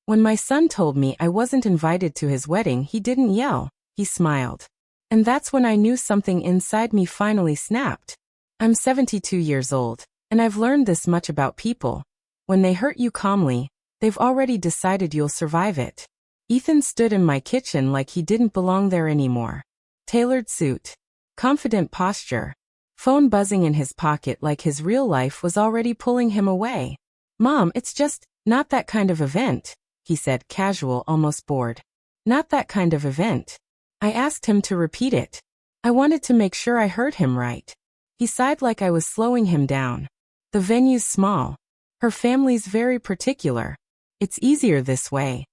When my son told me I wasn't invited to his wedding, he didn't yell, he smiled. And that's when I knew something inside me finally snapped. I'm 72 years old, and I've learned this much about people. When they hurt you calmly, they've already decided you'll survive it. Ethan stood in my kitchen like he didn't belong there anymore. Tailored suit. Confident posture. Phone buzzing in his pocket like his real life was already pulling him away. "Mom, it's just not that kind of event," he said, casual, almost bored. "Not that kind of event." I asked him to repeat it. I wanted to make sure I heard him right. He sighed like I was slowing him down. "The venue's small. Her family's very particular. It's easier this way."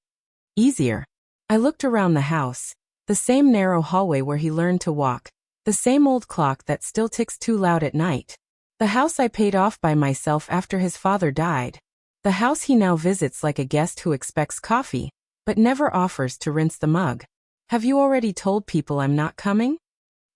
Easier. I looked around the house. The same narrow hallway where he learned to walk. The same old clock that still ticks too loud at night. The house I paid off by myself after his father died. The house he now visits like a guest who expects coffee, but never offers to rinse the mug. "Have you already told people I'm not coming?"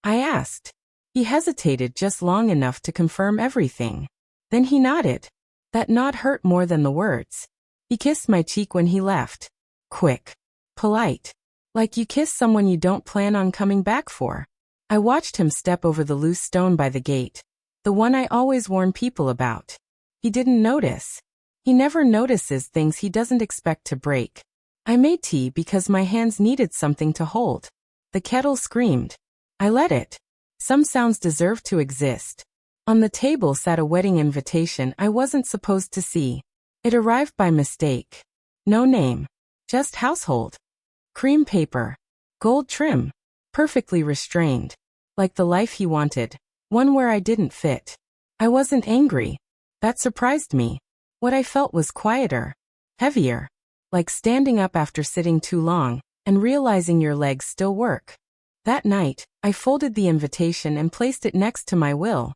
I asked. He hesitated just long enough to confirm everything. Then he nodded. That nod hurt more than the words. He kissed my cheek when he left. Quick. Polite. Like you kiss someone you don't plan on coming back for. I watched him step over the loose stone by the gate. The one I always warn people about. He didn't notice. He never notices things he doesn't expect to break. I made tea because my hands needed something to hold. The kettle screamed. I let it. Some sounds deserve to exist. On the table sat a wedding invitation I wasn't supposed to see. It arrived by mistake. No name. Just household. Cream paper. Gold trim. Perfectly restrained. Like the life he wanted. One where I didn't fit. I wasn't angry. That surprised me. What I felt was quieter. Heavier. Like standing up after sitting too long, and realizing your legs still work. That night, I folded the invitation and placed it next to my will.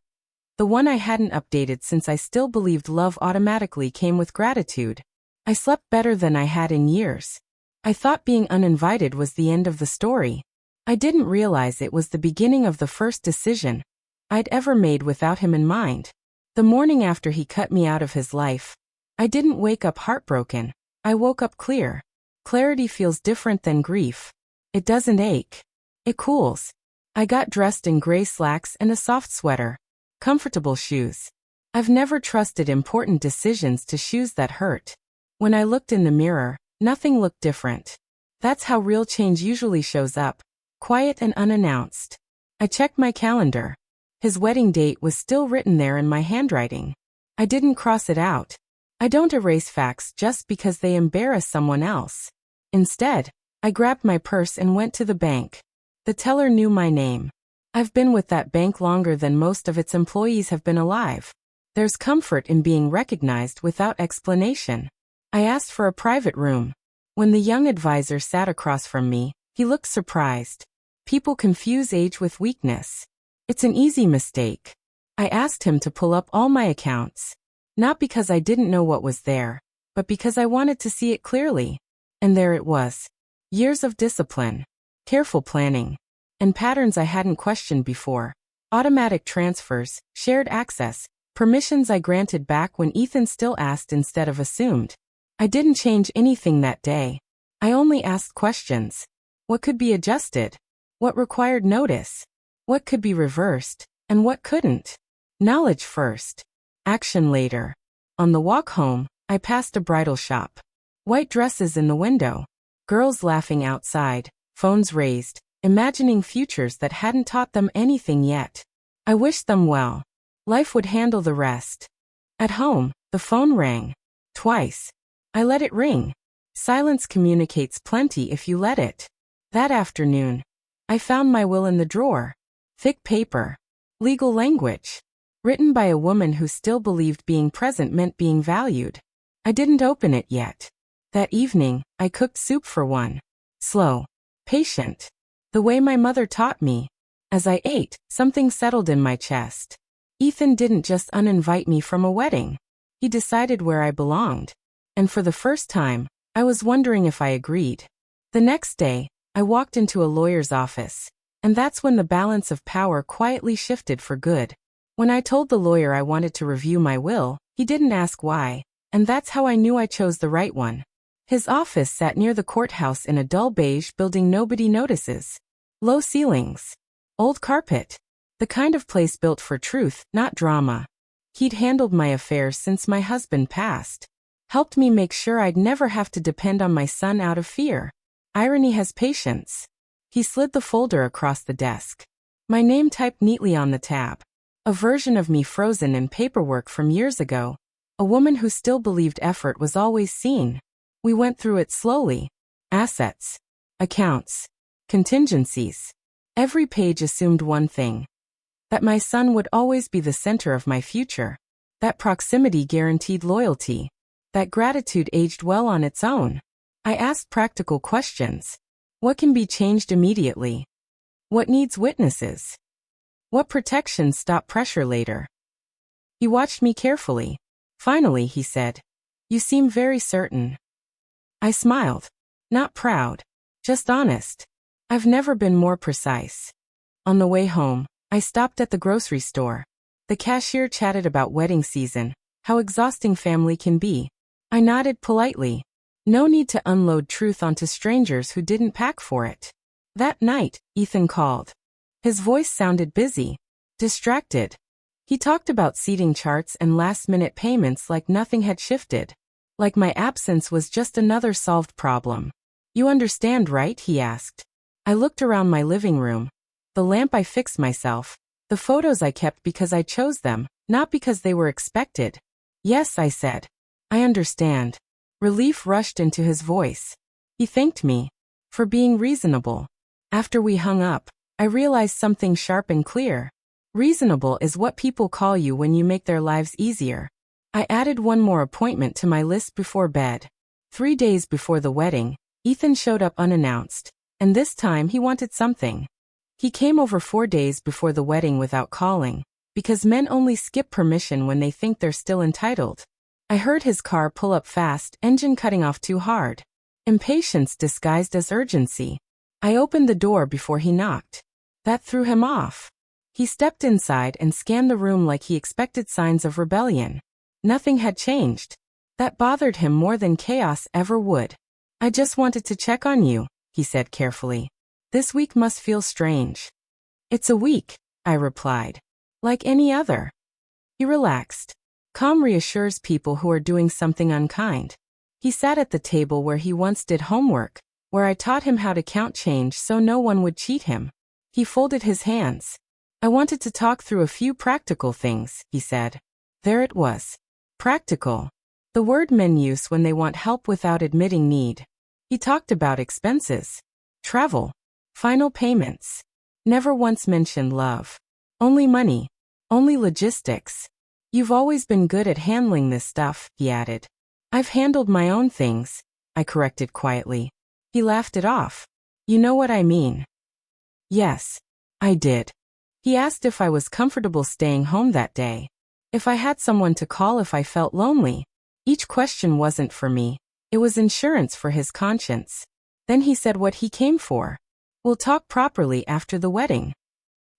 The one I hadn't updated since I still believed love automatically came with gratitude. I slept better than I had in years. I thought being uninvited was the end of the story. I didn't realize it was the beginning of the first decision I'd ever made without him in mind. The morning after he cut me out of his life, I didn't wake up heartbroken. I woke up clear. Clarity feels different than grief. It doesn't ache. It cools. I got dressed in gray slacks and a soft sweater. Comfortable shoes. I've never trusted important decisions to shoes that hurt. When I looked in the mirror, nothing looked different. That's how real change usually shows up. Quiet and unannounced. I checked my calendar. His wedding date was still written there in my handwriting. I didn't cross it out. I don't erase facts just because they embarrass someone else. Instead, I grabbed my purse and went to the bank. The teller knew my name. I've been with that bank longer than most of its employees have been alive. There's comfort in being recognized without explanation. I asked for a private room. When the young advisor sat across from me, he looked surprised. People confuse age with weakness. It's an easy mistake. I asked him to pull up all my accounts. Not because I didn't know what was there, but because I wanted to see it clearly. And there it was. Years of discipline, careful planning, and patterns I hadn't questioned before. Automatic transfers, shared access, permissions I granted back when Ethan still asked instead of assumed. I didn't change anything that day. I only asked questions. What could be adjusted? What required notice? What could be reversed? And what couldn't? Knowledge first. Action later. On the walk home, I passed a bridal shop. White dresses in the window. Girls laughing outside, phones raised, imagining futures that hadn't taught them anything yet. I wished them well. Life would handle the rest. At home, the phone rang. Twice. I let it ring. Silence communicates plenty if you let it. That afternoon, I found my will in the drawer. Thick paper. Legal language. Written by a woman who still believed being present meant being valued. I didn't open it yet. That evening, I cooked soup for one. Slow. Patient. The way my mother taught me. As I ate, something settled in my chest. Ethan didn't just uninvite me from a wedding. He decided where I belonged. And for the first time, I was wondering if I agreed. The next day, I walked into a lawyer's office. And that's when the balance of power quietly shifted for good. When I told the lawyer I wanted to review my will, he didn't ask why, and that's how I knew I chose the right one. His office sat near the courthouse in a dull beige building nobody notices. Low ceilings. Old carpet. The kind of place built for truth, not drama. He'd handled my affairs since my husband passed. Helped me make sure I'd never have to depend on my son out of fear. Irony has patience. He slid the folder across the desk. My name typed neatly on the tab. A version of me frozen in paperwork from years ago. A woman who still believed effort was always seen. We went through it slowly. Assets. Accounts. Contingencies. Every page assumed one thing. That my son would always be the center of my future. That proximity guaranteed loyalty. That gratitude aged well on its own. I asked practical questions. What can be changed immediately? What needs witnesses? What protections stop pressure later? He watched me carefully. Finally, he said, "You seem very certain." I smiled. Not proud. Just honest. I've never been more precise. On the way home, I stopped at the grocery store. The cashier chatted about wedding season, how exhausting family can be. I nodded politely. No need to unload truth onto strangers who didn't pack for it. That night, Ethan called. His voice sounded busy. Distracted. He talked about seating charts and last-minute payments like nothing had shifted. Like my absence was just another solved problem. "You understand, right?" he asked. I looked around my living room. The lamp I fixed myself. The photos I kept because I chose them, not because they were expected. "Yes," I said. "I understand." Relief rushed into his voice. He thanked me for being reasonable. After we hung up, I realized something sharp and clear. Reasonable is what people call you when you make their lives easier. I added one more appointment to my list before bed. 3 days before the wedding, Ethan showed up unannounced, and this time he wanted something. He came over 4 days before the wedding without calling, because men only skip permission when they think they're still entitled. I heard his car pull up fast, engine cutting off too hard. Impatience disguised as urgency. I opened the door before he knocked. That threw him off. He stepped inside and scanned the room like he expected signs of rebellion. Nothing had changed. That bothered him more than chaos ever would. "I just wanted to check on you," he said carefully. "This week must feel strange." "It's a week," I replied. "Like any other." He relaxed. Calm reassures people who are doing something unkind. He sat at the table where he once did homework, where I taught him how to count change so no one would cheat him. He folded his hands. "I wanted to talk through a few practical things," he said. There it was. Practical. The word men use when they want help without admitting need. He talked about expenses. Travel. Final payments. Never once mentioned love. Only money. Only logistics. "You've always been good at handling this stuff," he added. "I've handled my own things," I corrected quietly. He laughed it off. "You know what I mean." Yes, I did. He asked if I was comfortable staying home that day. If I had someone to call if I felt lonely. Each question wasn't for me. It was insurance for his conscience. Then he said what he came for. "We'll talk properly after the wedding."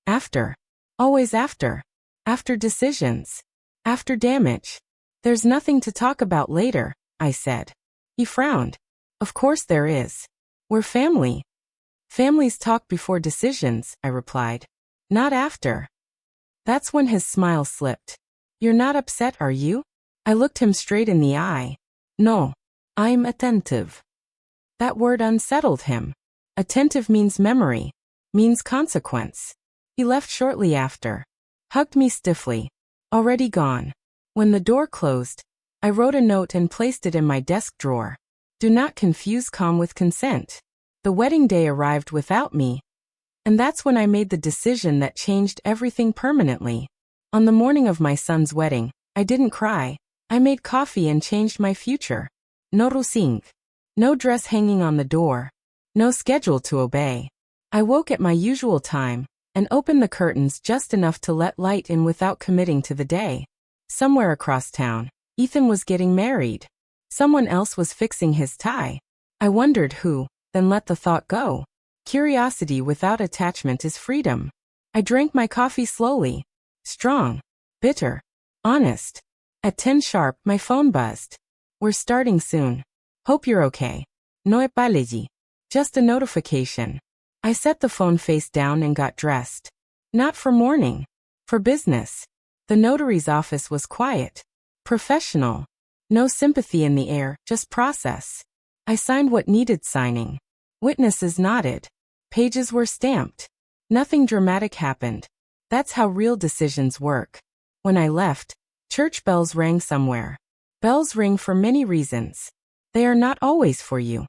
After. Always after. After decisions. After damage. "There's nothing to talk about later," I said. He frowned. "Of course there is. We're family." "Families talk before decisions," I replied. "Not after." That's when his smile slipped. "You're not upset, are you?" I looked him straight in the eye. "No. I'm attentive." That word unsettled him. Attentive means memory. Means consequence. He left shortly after. Hugged me stiffly. Already gone. When the door closed, I wrote a note and placed it in my desk drawer. Do not confuse calm with consent. The wedding day arrived without me. And that's when I made the decision that changed everything permanently. On the morning of my son's wedding, I didn't cry. I made coffee and changed my future. No rusing. No dress hanging on the door. No schedule to obey. I woke at my usual time and opened the curtains just enough to let light in without committing to the day. Somewhere across town, Ethan was getting married. Someone else was fixing his tie. I wondered who, then let the thought go. Curiosity without attachment is freedom. I drank my coffee slowly. Strong. Bitter. Honest. At 10 sharp, my phone buzzed. "We're starting soon." Hope you're okay. No apology. Just a notification. I set the phone face down and got dressed. Not for mourning. For business. The notary's office was quiet. Professional. No sympathy in the air, just process. I signed what needed signing. Witnesses nodded. Pages were stamped. Nothing dramatic happened. That's how real decisions work. When I left, church bells rang somewhere. Bells ring for many reasons. They are not always for you.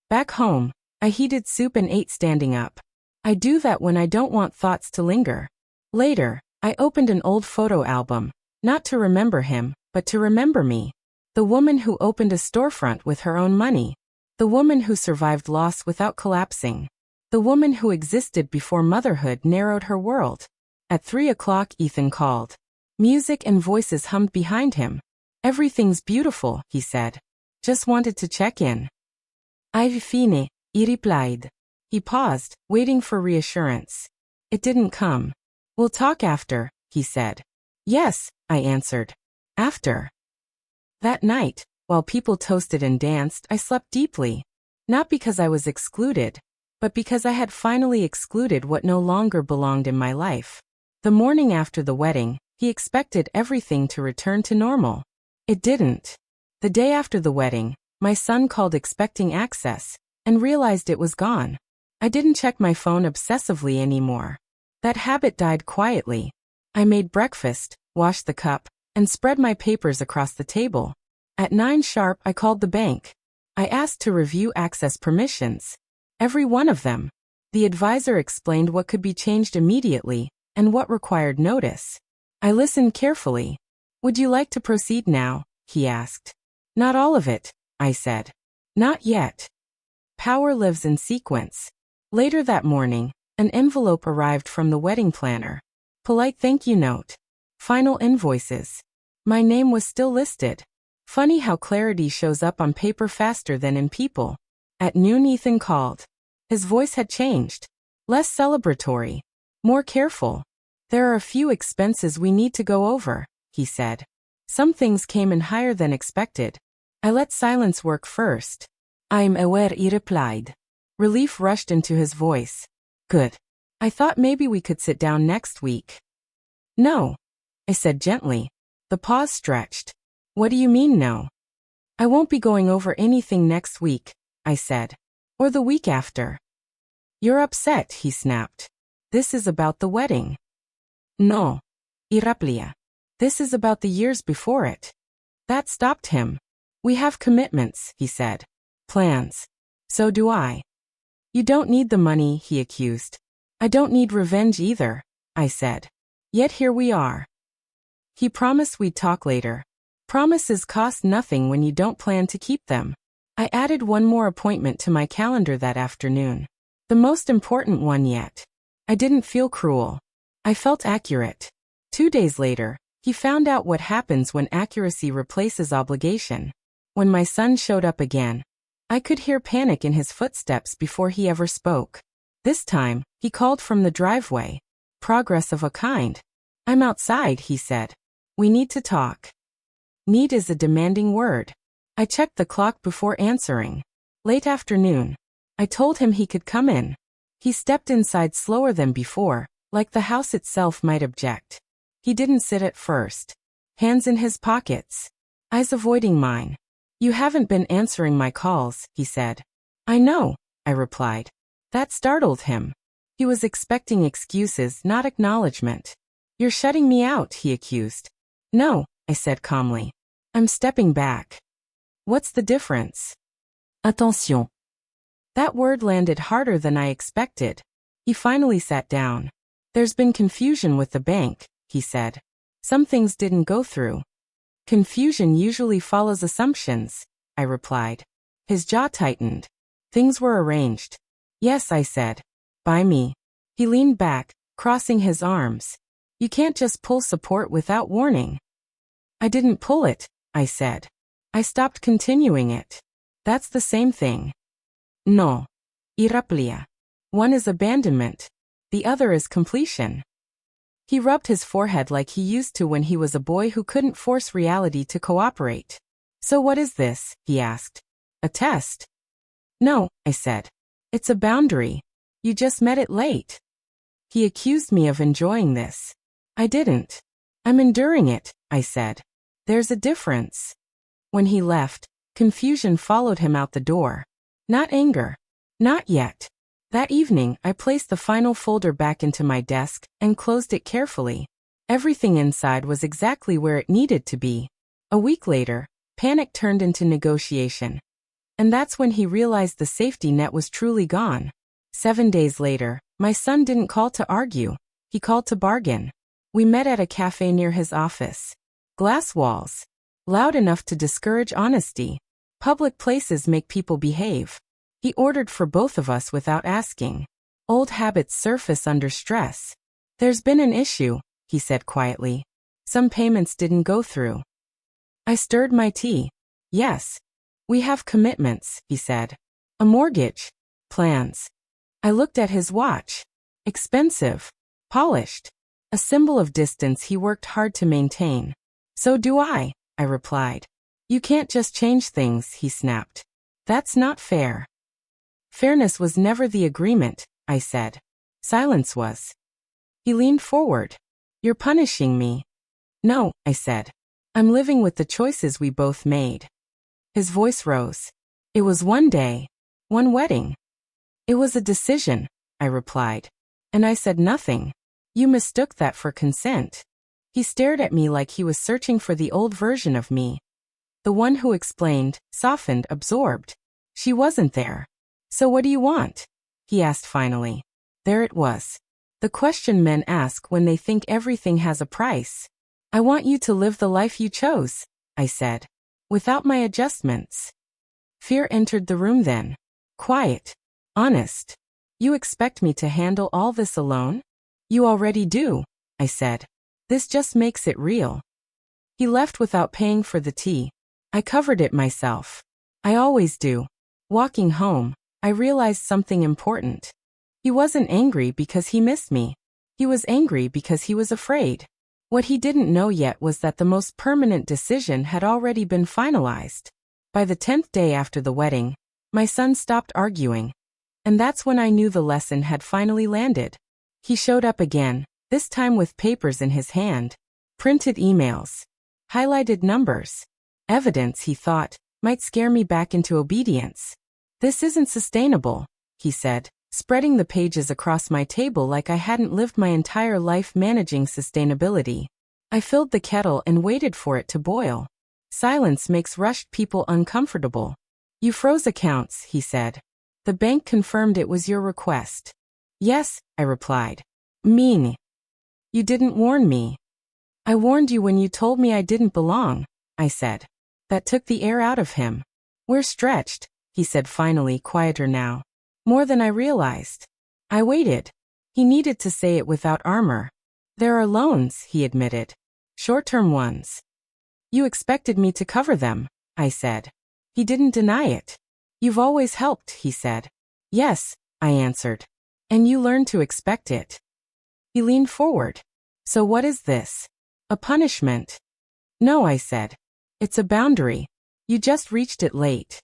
Back home, I heated soup and ate standing up. I do that when I don't want thoughts to linger. Later, I opened an old photo album, not to remember him, but to remember me. The woman who opened a storefront with her own money. The woman who survived loss without collapsing. The woman who existed before motherhood narrowed her world. At 3 o'clock, Ethan called. Music and voices hummed behind him. Everything's beautiful, he said. Just wanted to check in. I've fine, he replied. He paused, waiting for reassurance. It didn't come. We'll talk after, he said. Yes, I answered. After. That night, while people toasted and danced, I slept deeply. Not because I was excluded, but because I had finally excluded what no longer belonged in my life. The morning after the wedding, he expected everything to return to normal. It didn't. The day after the wedding, my son called expecting access, and realized it was gone. I didn't check my phone obsessively anymore. That habit died quietly. I made breakfast, washed the cup, and spread my papers across the table. At 9 sharp, I called the bank. I asked to review access permissions. Every one of them. The advisor explained what could be changed immediately, and what required notice. I listened carefully. Would you like to proceed now? He asked. Not all of it, I said. Not yet. Power lives in sequence. Later that morning, an envelope arrived from the wedding planner. Polite thank you note. Final invoices. My name was still listed. Funny how clarity shows up on paper faster than in people. At noon, Ethan called. His voice had changed. Less celebratory. More careful. There are a few expenses we need to go over, he said. Some things came in higher than expected. I let silence work first. I'm aware, he replied. Relief rushed into his voice. Good. I thought maybe we could sit down next week. No, I said gently. The pause stretched. What do you mean no? I won't be going over anything next week, I said. Or the week after. You're upset, he snapped. This is about the wedding. No. Iraplia. This is about the years before it. That stopped him. We have commitments, he said. Plans. So do I. You don't need the money, he accused. I don't need revenge either, I said. Yet here we are. He promised we'd talk later. Promises cost nothing when you don't plan to keep them. I added one more appointment to my calendar that afternoon. The most important one yet. I didn't feel cruel. I felt accurate. 2 days later, he found out what happens when accuracy replaces obligation. When my son showed up again, I could hear panic in his footsteps before he ever spoke. This time, he called from the driveway. Progress of a kind. I'm outside, he said. We need to talk. Need is a demanding word. I checked the clock before answering. Late afternoon. I told him he could come in. He stepped inside slower than before, like the house itself might object. He didn't sit at first. Hands in his pockets. Eyes avoiding mine. You haven't been answering my calls, he said. I know, I replied. That startled him. He was expecting excuses, not acknowledgement. You're shutting me out, he accused. No, I said calmly. I'm stepping back. What's the difference? Attention. That word landed harder than I expected. He finally sat down. There's been confusion with the bank, he said. Some things didn't go through. Confusion usually follows assumptions, I replied. His jaw tightened. Things were arranged. Yes, I said. By me. He leaned back, crossing his arms. You can't just pull support without warning. I didn't pull it, I said. I stopped continuing it. That's the same thing. No. Iraplia. One is abandonment. The other is completion. He rubbed his forehead like he used to when he was a boy who couldn't force reality to cooperate. So what is this? He asked. A test? No, I said. It's a boundary. You just met it late. He accused me of enjoying this. I didn't. I'm enduring it, I said. There's a difference. When he left, confusion followed him out the door. Not anger. Not yet. That evening, I placed the final folder back into my desk and closed it carefully. Everything inside was exactly where it needed to be. A week later, panic turned into negotiation. And that's when he realized the safety net was truly gone. 7 days later, my son didn't call to argue. He called to bargain. We met at a cafe near his office. Glass walls. Loud enough to discourage honesty. Public places make people behave. He ordered for both of us without asking. Old habits surface under stress. There's been an issue, he said quietly. Some payments didn't go through. I stirred my tea. Yes. We have commitments, he said. A mortgage. Plans. I looked at his watch. Expensive. Polished. A symbol of distance he worked hard to maintain. So do I replied. You can't just change things, he snapped. That's not fair. Fairness was never the agreement, I said. Silence was. He leaned forward. You're punishing me. No, I said. I'm living with the choices we both made. His voice rose. It was one day. One wedding. It was a decision, I replied. And I said nothing. You mistook that for consent. He stared at me like he was searching for the old version of me. The one who explained, softened, absorbed. She wasn't there. So what do you want? He asked finally. There it was. The question men ask when they think everything has a price. I want you to live the life you chose, I said. Without my adjustments. Fear entered the room then. Quiet. Honest. You expect me to handle all this alone? You already do, I said. This just makes it real. He left without paying for the tea. I covered it myself. I always do. Walking home, I realized something important. He wasn't angry because he missed me. He was angry because he was afraid. What he didn't know yet was that the most permanent decision had already been finalized. By the 10th day after the wedding, my son stopped arguing. And that's when I knew the lesson had finally landed. He showed up again, this time with papers in his hand. Printed emails. Highlighted numbers. Evidence, he thought, might scare me back into obedience. This isn't sustainable, he said, spreading the pages across my table like I hadn't lived my entire life managing sustainability. I filled the kettle and waited for it to boil. Silence makes rushed people uncomfortable. You froze accounts, he said. The bank confirmed it was your request. Yes, I replied. Mean. You didn't warn me. I warned you when you told me I didn't belong, I said. That took the air out of him. We're stretched, he said finally, quieter now. More than I realized. I waited. He needed to say it without armor. There are loans, he admitted. Short-term ones. You expected me to cover them, I said. He didn't deny it. You've always helped, he said. Yes, I answered. And you learned to expect it. He leaned forward. So what is this? A punishment? No, I said. It's a boundary. You just reached it late.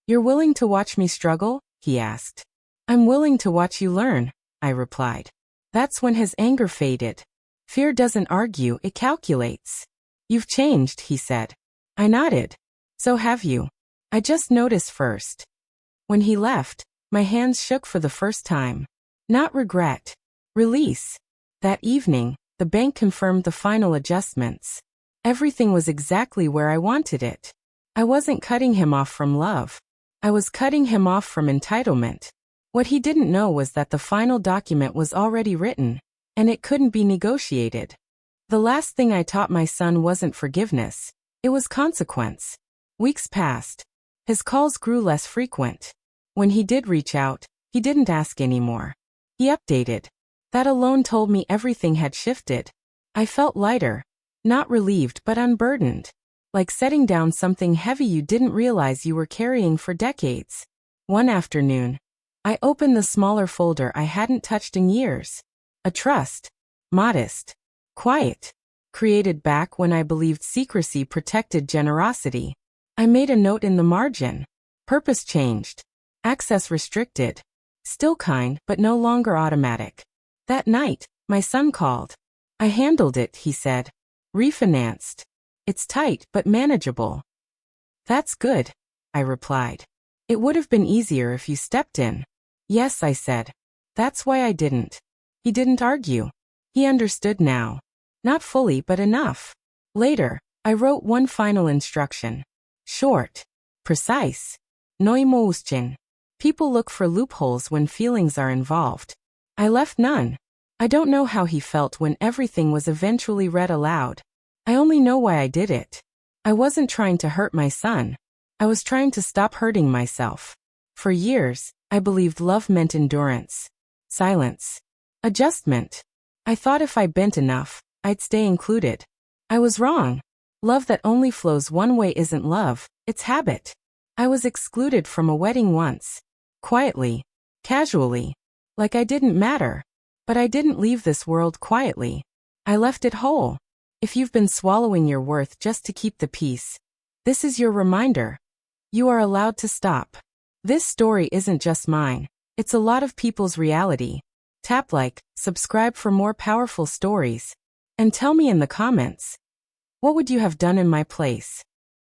You're willing to watch me struggle? He asked. I'm willing to watch you learn, I replied. That's when his anger faded. Fear doesn't argue, it calculates. You've changed, he said. I nodded. So have you. I just noticed first. When he left, my hands shook for the first time. Not regret. Release. That evening, the bank confirmed the final adjustments. Everything was exactly where I wanted it. I wasn't cutting him off from love. I was cutting him off from entitlement. What he didn't know was that the final document was already written, and it couldn't be negotiated. The last thing I taught my son wasn't forgiveness. It was consequence. Weeks passed. His calls grew less frequent. When he did reach out, he didn't ask anymore. He updated. That alone told me everything had shifted. I felt lighter. Not relieved but unburdened. Like setting down something heavy you didn't realize you were carrying for decades. One afternoon, I opened the smaller folder I hadn't touched in years. A trust. Modest. Quiet. Created back when I believed secrecy protected generosity. I made a note in the margin. Purpose changed. Access restricted. Still kind, but no longer automatic. That night, my son called. I handled it, he said. Refinanced. It's tight, but manageable. That's good, I replied. It would have been easier if you stepped in. Yes, I said. That's why I didn't. He didn't argue. He understood now. Not fully, but enough. Later, I wrote one final instruction. Short. Precise. Noimuushin. People look for loopholes when feelings are involved. I left none. I don't know how he felt when everything was eventually read aloud. I only know why I did it. I wasn't trying to hurt my son. I was trying to stop hurting myself. For years, I believed love meant endurance, silence, adjustment. I thought if I bent enough, I'd stay included. I was wrong. Love that only flows one way isn't love, it's habit. I was excluded from a wedding once. Quietly. Casually. Like I didn't matter. But I didn't leave this world quietly. I left it whole. If you've been swallowing your worth just to keep the peace, this is your reminder. You are allowed to stop. This story isn't just mine. It's a lot of people's reality. Tap like, subscribe for more powerful stories. And tell me in the comments, what would you have done in my place?